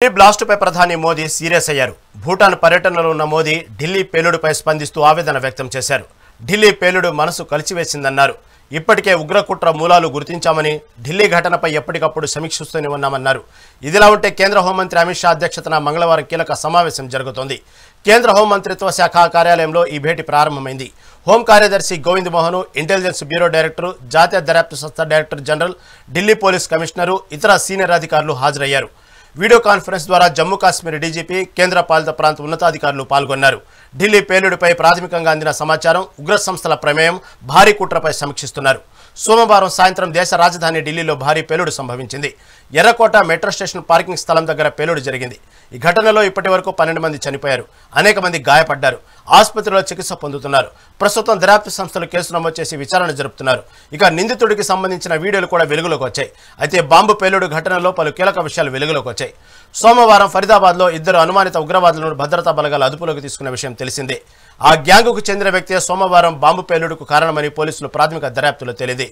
Blast పై ప్రధాని Modi serious అయ్యారు. భూటాన్ పర్యటనలో ఉన్న మోదీ ఢిల్లీ పేలుడుపై స్పందిస్తూ ఆవేదన వ్యక్తం చేశారు. ఢిల్లీ పేలుడు మనసు కలిచివేసిందన్నారు. ఇప్పటికే ఉగ్రకుట్ర మూలాలు గుర్తించామని, ఢిల్లీ ఘటనపై ఎప్పటికప్పుడు సమీక్షిస్తూనే ఉన్నామన్నారు. ఇదిలా ఉంటే కేంద్ర హోంమంత్రి అమిత్ షా అధ్యక్షతన మంగళవారం కీలక సమావేశం జరుగుతోంది. కేంద్ర హోంమంత్రిత్వ శాఖ కార్యాలయంలో ఈ భేటీ ప్రారంభమైంది. హోం కార్యదర్శి Govind Mohan, intelligence bureau director, జాతీయ దర్యాప్తు సంస్థ director general, Delhi police commissioner, ఇతర సీనియర్ అధికారులు హాజరయ్యారు. వీడియో కాన్ఫరెన్స్ ద్వారా జమ్మూ కాశ్మీర్ డీజీపీ, కేంద్ర పాలిత ప్రాంత ఉన్నతాధికారులు పాల్గొన్నారు. ఢిల్లీ పేలుడుపై ప్రాథమికంగా అందిన సమాచారం, ఉగ్ర సంస్థల ప్రమేయం, భారీ కుట్రపై సమీక్షిస్తున్నారు. సోమవారం సాయంత్రం దేశ రాజధాని ఢిల్లీలో భారీ పేలుడు సంభవించింది. ఎర్రకోట మెట్రో స్టేషన్ పార్కింగ్ స్థలం దగ్గర పేలుడు జరిగింది. ఈ ఘటనలో ఇప్పటి వరకు 12 మంది చనిపోయారు, అనేక మంది గాయపడ్డారు, ఆసుపత్రిలో చికిత్స పొందుతున్నారు. ప్రస్తుతం దర్యాప్తు సంస్థలు కేసు నమోదు చేసి విచారణ జరుపుతున్నారు. ఇక నిందితుడికి సంబంధించిన వీడియోలు కూడా వెలుగులోకి వచ్చాయి. అయితే బాంబు పేలుడు ఘటనలో పలు కీలక విషయాలు వెలుగులోకి వచ్చాయి. సోమవారం ఫరీదాబాద్లో 2 అనుమానిత ఉగ్రవాదులను భద్రతా బలగాలు అదుపులోకి తీసుకున్న విషయం తెలిసిందే. ఆ గ్యాంగుకు చెందిన వ్యక్తే సోమవారం బాంబు పేలుడుకు కారణమని పోలీసులు ప్రాథమిక దర్యాప్తులో తేలింది.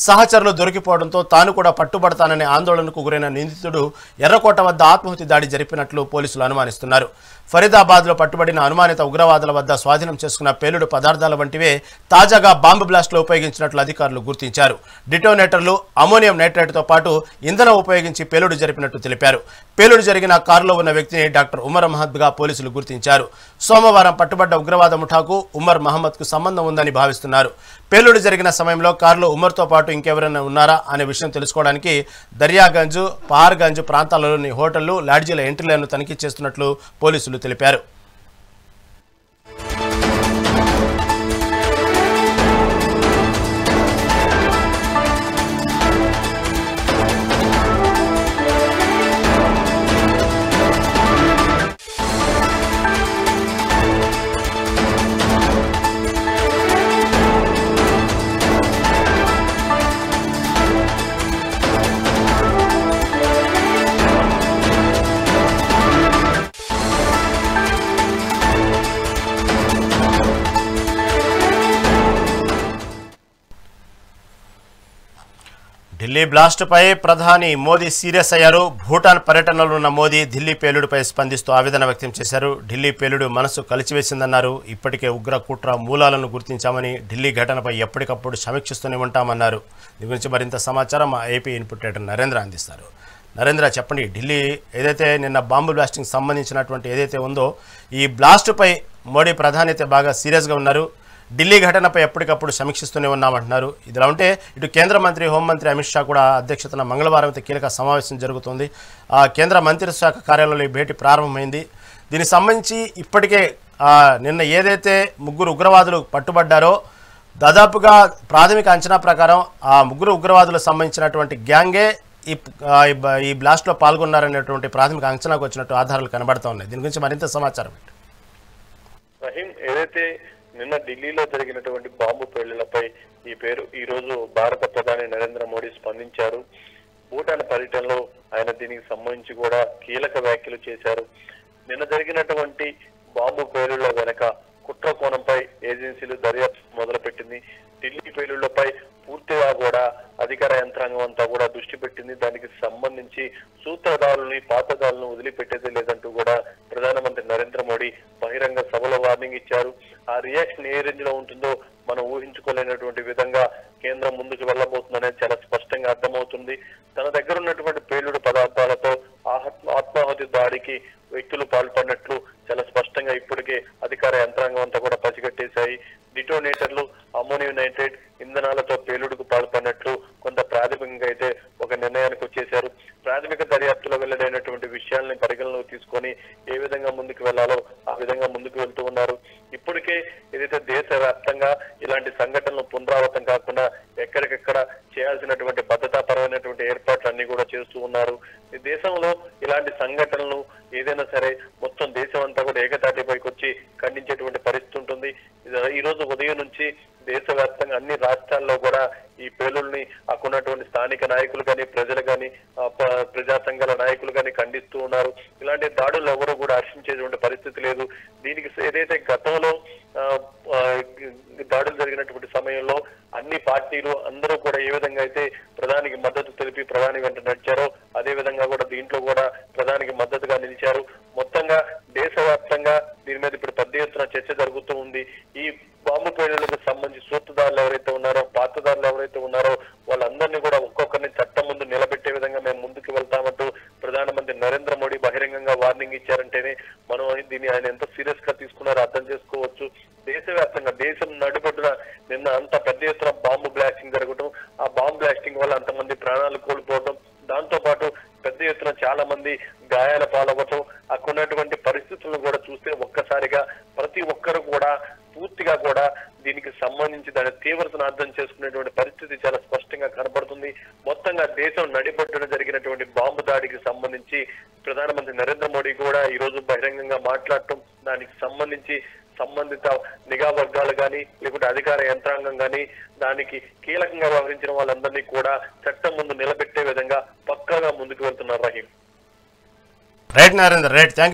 సహచరులు దొరికిపోవడంతో తాను కూడా పట్టుబడతాననే ఆందోళనకు గురైన నిందితుడు ఎర్రకోట వద్ద ఆత్మాహుతి దాడి జరిపినట్లు పోలీసులు అనుమానిస్తున్నారు. ఫరీదాబాద్లో పట్టుబడిన అనుమానిత ఉగ్రవాదుల వద్ద స్వాధీనం చేసుకున్న పేలుడు పదార్థాల వంటివే తాజాగా బాంబు బ్లాస్ట్లో ఉపయోగించినట్లు అధికారులు గుర్తించారు. డిటోనేటర్లు, అమోనియం నైట్రేట్తో పాటు ఇంధనం ఉపయోగించి పేలుడు జరిపినట్టు తెలిపారు. పేలుడు జరిగిన కారులో ఉన్న వ్యక్తిని డాక్టర్ ఉమర్ మహమ్మద్గా పోలీసులు గుర్తించారు. సోమవారం పట్టుబడ్డ ఉగ్రవాద ముఠాకు ఉమర్ మహమ్మద్కు సంబంధం ఉందని భావిస్తున్నారు. పేలుడు జరిగిన సమయంలో కారులో ఉమర్తో పాటు ఇంకెవరైనా ఉన్నారా అనే విషయం తెలుసుకోవడానికి దర్యాగంజ్, పహార్గంజ్ ప్రాంతాలలోని హోటళ్లు, లాడ్జీల ఎంట్రీలను తనిఖీ చేస్తున్నట్లు పోలీసులు తెలిపారు. ఢిల్లీ బ్లాస్ట్పై ప్రధాని మోదీ సీరియస్ అయ్యారు. భూటాన్ పర్యటనలో ఉన్న మోదీ ఢిల్లీ పేలుడుపై స్పందిస్తూ ఆవేదన వ్యక్తం చేశారు. ఢిల్లీ పేలుడు మనసు కలిచివేసిందన్నారు. ఇప్పటికే ఉగ్ర కుట్ర మూలాలను గుర్తించామని, ఢిల్లీ ఘటనపై ఎప్పటికప్పుడు సమీక్షిస్తూనే ఉంటామన్నారు. దీని గురించి మరింత సమాచారం మా ఏపీ ఇన్పుట్ రైటర్ నరేంద్ర అందిస్తారు. నరేంద్ర, చెప్పండి, ఢిల్లీ ఏదైతే నిన్న బాంబు బ్లాస్టింగ్ సంబంధించినటువంటి ఏదైతే ఉందో, ఈ బ్లాస్ట్పై మోడీ ప్రధాని అయితే బాగా సీరియస్గా ఉన్నారు. ఢిల్లీ ఘటనపై ఎప్పటికప్పుడు సమీక్షిస్తూనే ఉన్నామంటున్నారు. ఇదిలా ఉంటే ఇటు కేంద్ర మంత్రి, హోంమంత్రి అమిత్ షా కూడా అధ్యక్షతన మంగళవారం అయితే కీలక సమావేశం జరుగుతుంది. కేంద్ర మంత్రిత్వ శాఖ కార్యాలయంలో ఈ భేటీ ప్రారంభమైంది. దీనికి సంబంధించి ఇప్పటికే నిన్న ఏదైతే 3 ఉగ్రవాదులు పట్టుబడ్డారో, దాదాపుగా ప్రాథమిక అంచనా ప్రకారం ఆ 3 ఉగ్రవాదులకు సంబంధించినటువంటి గ్యాంగే ఈ బ్లాస్ట్లో పాల్గొన్నారనేటువంటి ప్రాథమిక అంచనాకు వచ్చినట్టు ఆధారాలు కనబడుతూ ఉన్నాయి. దీని గురించి మరింత సమాచారం ఏదైతే నిన్న ఢిల్లీలో జరిగినటువంటి బాంబు పేలుళ్లపై ఈ రోజు భారత ప్రధాని నరేంద్ర మోడీ స్పందించారు. భూటాన్ పర్యటనలో ఆయన దీనికి సంబంధించి కూడా కీలక వ్యాఖ్యలు చేశారు. నిన్న జరిగినటువంటి బాంబు పేలుళ్ల వెనక కుట్ర కోణంపై ఏజెన్సీలు దర్యాప్తు మొదలుపెట్టింది. ఢిల్లీ పేలుళ్లపై పూర్తిగా కూడా అధికార యంత్రాంగం అంతా కూడా దృష్టి పెట్టింది. దానికి సంబంధించి సూత్రధారుల్ని, పాతదారులను వదిలిపెట్టేది లేదంటూ కూడా ప్రధానమంత్రి నరేంద్ర మోడీ బహిరంగ సభలో వార్నింగ్ ఇచ్చారు. ఆ రియాక్షన్ ఏ రేంజ్ లో ఉంటుందో మనం ఊహించుకోలేనటువంటి విధంగా కేంద్రం ముందుకు వెళ్ళబోతుందనేది చాలా స్పష్టంగా అర్థమవుతుంది. తన దగ్గర ఉన్నటువంటి పేలుడు పదార్థాలతో ఆత్మాహుతి దాడికి వ్యక్తులు పాల్పడినట్లు చాలా స్పష్టంగా ఇప్పటికే అధికార యంత్రాంగం అంతా కూడా పసిగట్టేశాయి. డిటోనేటర్లు, అమోనియం నైట్రేట్ ఇంధనాలతో పేలుడుకు పాల్పడినట్లు కొంత ప్రాథమికంగా అయితే ఒక నిర్ణయానికి వచ్చేశారు. ప్రాథమిక దర్యాప్తులో వెల్లడైనటువంటి విషయాల్ని పరిగణలోకి తీసుకొని ఏ విధంగా ముందుకు వెళ్లాలో ఆ విధంగా ముందుకు వెళ్తూ ఉన్నారు. ఇప్పటికే ఏదైతే దేశవ్యాప్తంగా ఇలాంటి సంఘటనలు పునరావృతం కాకుండా ఎక్కడికెక్కడ చేయాల్సినటువంటి భద్రతాపరమైనటువంటి ఏర్పాట్లు అన్ని కూడా చేస్తూ ఉన్నారు. ఈ దేశంలో ఇలాంటి సంఘటనలు ఏదైనా సరే మొత్తం దేశం అంతా కూడా ఏకతాటిపైకి వచ్చి ఖండించేటువంటి పరిస్థితి ఉంటుంది. ఈ రోజు ఉదయం నుంచి దేశవ్యాప్తంగా అన్ని రాష్ట్రాల్లో కూడా ఈ పేలుల్ని అక్కడున్నటువంటి స్థానిక నాయకులు కానీ, ప్రజలు కానీ, ప్రజా సంఘాల నాయకులు కానీ ఖండిస్తూ ఉన్నారు. ఇలాంటి దాడులు ఎవరు కూడా హర్షించేటువంటి పరిస్థితి లేదు. దీనికి ఏదైతే గతంలో దాడులు జరిగినటువంటి సమయంలో అన్ని పార్టీలు అందరూ కూడా ఏ విధంగా అయితే ప్రధానికి మద్దతు తెలిపి ప్రధాని వెంట నడిచారో అదే విధంగా కూడా దీంట్లో కూడా ప్రధానికి మద్దతుగా నిలిచారు. మొత్తంగా దేశవ్యాప్తంగా దీని మీద ఇప్పుడు పెద్ద ఎత్తున చర్చ జరుగుతూ ఉంది. ఈ బాంబు పేలుళ్లకు సంబంధించి సూత్రధారులు ఎవరైతే ఉన్నారో, పాత్రధారులు ఎవరైతే ఉన్నారో వాళ్ళందరినీ కూడా ఒక్కొక్కరిని చట్టం ముందు నిలబెట్టే విధంగా మేము ముందుకు వెళ్తామంటూ ప్రధానమంత్రి నరేంద్ర మోడీ బహిరంగంగా వార్నింగ్ ఇచ్చారంటేనే మనం దీన్ని ఆయన ఎంత సీరియస్ గా తీసుకున్నారో అర్థం చేసుకోవచ్చు. దేశవ్యాప్తంగా దేశం నడిపొడ్డున నిన్న అంత పెద్ద ఎత్తున బాంబు బ్లాస్టింగ్ జరగడం, ఆ బాంబు బ్లాస్టింగ్ వల్ల అంతమంది ప్రాణాలు కోల్పోవడం, దాంతో పాటు పెద్ద ఎత్తున చాలా మంది గాయాల పాలవ్వటం, అక్కడ ఉన్నటువంటి పరిస్థితులను కూడా చూస్తే ఒక్కసారిగా ప్రతి ఒక్కరు కూడా పూర్తిగా కూడా దీనికి సంబంధించి దాని తీవ్రతను అర్థం చేసుకునేటువంటి పరిస్థితి చాలా స్పష్టంగా కనబడుతుంది. మొత్తంగా దేశం నడిపొట్టున జరిగినటువంటి బాంబు దాడికి సంబంధించి ప్రధానమంత్రి నరేంద్ర మోడీ కూడా ఈ రోజు బహిరంగంగా మాట్లాడటం, దానికి సంబంధించి సంబంధిత నిఘా వర్గాలు కానీ లేకుంటే అధికార యంత్రాంగం కానీ దానికి కీలకంగా వ్యవహరించిన వాళ్ళందరినీ కూడా చట్టం ముందు నిలబెట్టే విధంగా పక్కాగా ముందుకు వెళ్తున్నారు. Rahim. Right Narender, right, thank